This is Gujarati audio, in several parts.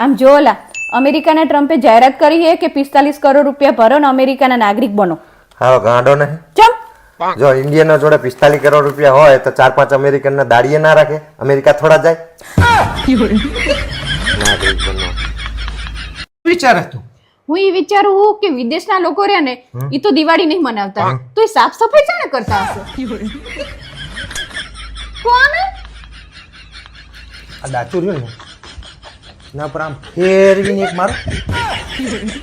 આમ જો ઓલા અમેરિકાના ટ્રમ્પે જાહેરાત કરી છે કે 45 કરોડ રૂપિયા ભરો ને અમેરિકાના નાગરિક બનો. હા ગાંડો નહીં. ચમ જો ઇન્ડિયન જોડે 45 કરોડ રૂપિયા હોય તો 4-5 અમેરિકન ના દાડીએ ના રાખે? અમેરિકા થોડા જાય? નાગરિક બનો વિચાર હતું. હું એ વિચારું કે વિદેશના લોકો રહ્યા ને એ તો દિવાળી નહીં મનાવતા, તો એ સાફ સફાઈ જાણે કરતા હશે. કોણ આ દાચુ રહ્યું ને ના પર આમ ફેરવીને એક મારો.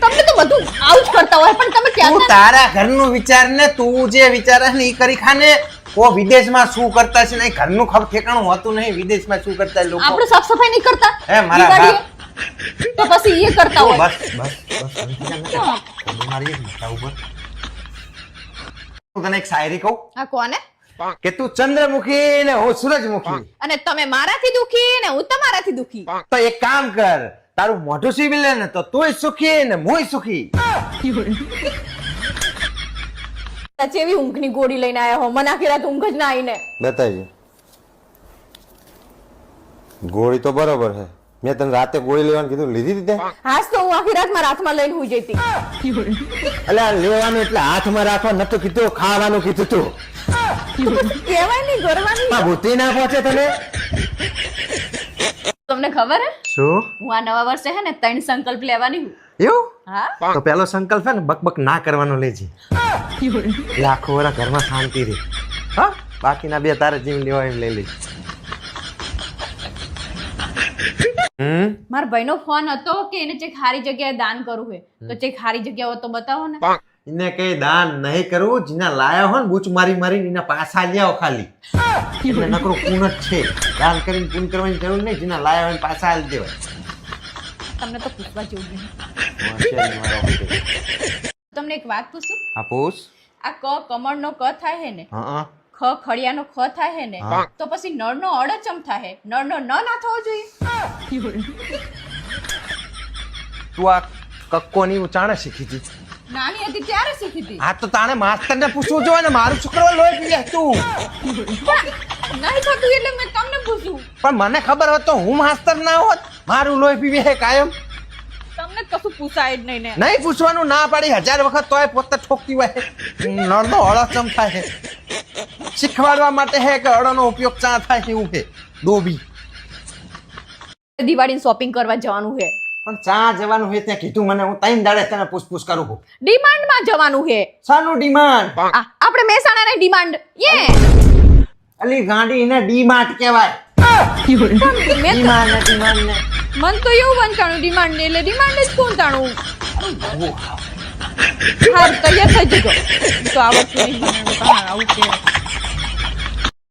તમને તો બધું આવું જ કરતા હોય, પણ તમે તું ક્યાં તારા ઘરનું વિચાર ને, તું જે વિચારે ને એ કરી ખાને. કો વિદેશમાં શું કરતા છે ને ઘરનું ખબર ઠેકાણું હોતું નહીં. વિદેશમાં શું કરતા લોકો આપણે સાફ સફાઈ નહીં કરતા હે મારા દિવાળીએ? તો પછી એ કરતા હોય. બસ બસ બસ મારી એક માથા ઉપર. હું તને એક શાયરી કહું આ કોને? કે તું ચંદ્રમુખી ને હું સૂરજમુખી, અને તમે મારાથી દુખી ને હું તમારાથી દુખી. તો એક કામ કર, તારું મોઢું સીવી લે ને તો તુંય સુખી ને મુંય સુખી. જેવી ઊંઘની ગોળી લઈને આયા હો, મને આખી રાત ઊંઘ જ ના આવી ને. બતાવી. ગોળી તો બરોબર છે. મેં તને રાતે ગોળી લેવાનું કીધું, લીધી હતી તે? હાસ તો હું આખી રાત મારા હાથમાં લઈને હુઈ જતી. અલ્યા લેવાનું એટલે હાથમાં રાખવા નતું કીધું, ખાવાનું કીધું તું. કહેવાય નહીં ગરવાની. આ બુદ્ધિ ના પહોંચે તને? તમને ખબર હે શું હું આ નવા વર્ષે હે ને 3 સંકલ્પ લેવાની હું. એવું? હા તો પેલો સંકલ્પ હે ને બકબક ના કરવાનો લેજે. લાખો વરા ઘરમાં શાંતિ રહે. હા, બાકીના 2 તારે જીવ લેવા એમ લઈ લેજે. મારા ભાઈનો ફોન હતો કે એને ચેક હારી જગ્યાએ દાન કરવું છે, તો ચેક હારી જગ્યા હોય તો બતાવો ને. એને કઈ દાન નહીં કરવું. જીના લાયા હોય ને બૂચ મારી મારીને એના પાછા લ્યાઓ ખાલી. એટલે નકરો પૂન જ છે. દાન કરીને પૂન કરવાની જરૂર નહીં. જીના લાયા હોય ને પાછા આલી દેવાય. તમને તો પૂછવા જેવું નહીં. તમને એક વાત પૂછું? હા પૂછ. આ ક કમળનો ક થાય હે ને, હા ખ ખડિયાનો ખ થાય હે ને, તો પછી નળનો અડચમ થાય હે, નળનો ન ના થવો જોઈએ. તું આ કક્કોની ઉચાણે શીખી હતી? નાની હતી ત્યારે શીખી હતી. હા તો તાણે માસ્તરને પૂછવું જોઈએ ને. મારું છોકરો લોહી પી જાય તું. નહીં થતું એટલે મેં તમને પૂછ્યું. પણ મને ખબર હોત તો હું માસ્તર ના હોત. મારું લોહી પીવે હે કાયમ. તમને કશું પૂછાય જ નહીં ને. નહીં પૂછવાનું ના પાડી 1000 વખત તોય પોતે ઠોકતી હોય. નળનો અળચમ થાય છે. શીખવાડવા માટે હે કે અળનો ઉપયોગ ચા થાય એવું છે. ડોબી દિવાળી શોપિંગ કરવા જવાનું છે. પણ ચા જવાનું હોય ત્યાં કીધું મને. હું 3 દાડે તને પૂછપૂછ કરું છું. ડિમાન્ડ માં જવાનું છે. શાનું ડિમાન્ડ? આપણે મહેસાણાની ડિમાન્ડ. અલી ગાંડી એને ડીમાર્ટ કહેવાય. ડિમાન્ડ ને મન તો એવું વંચાણું ડિમાન્ડ ને એટલે ડિમાન્ડ જ કોણ તાણું. હા તૈયાર થઈ જજો. તો આવડતું નહીં મને આવું કે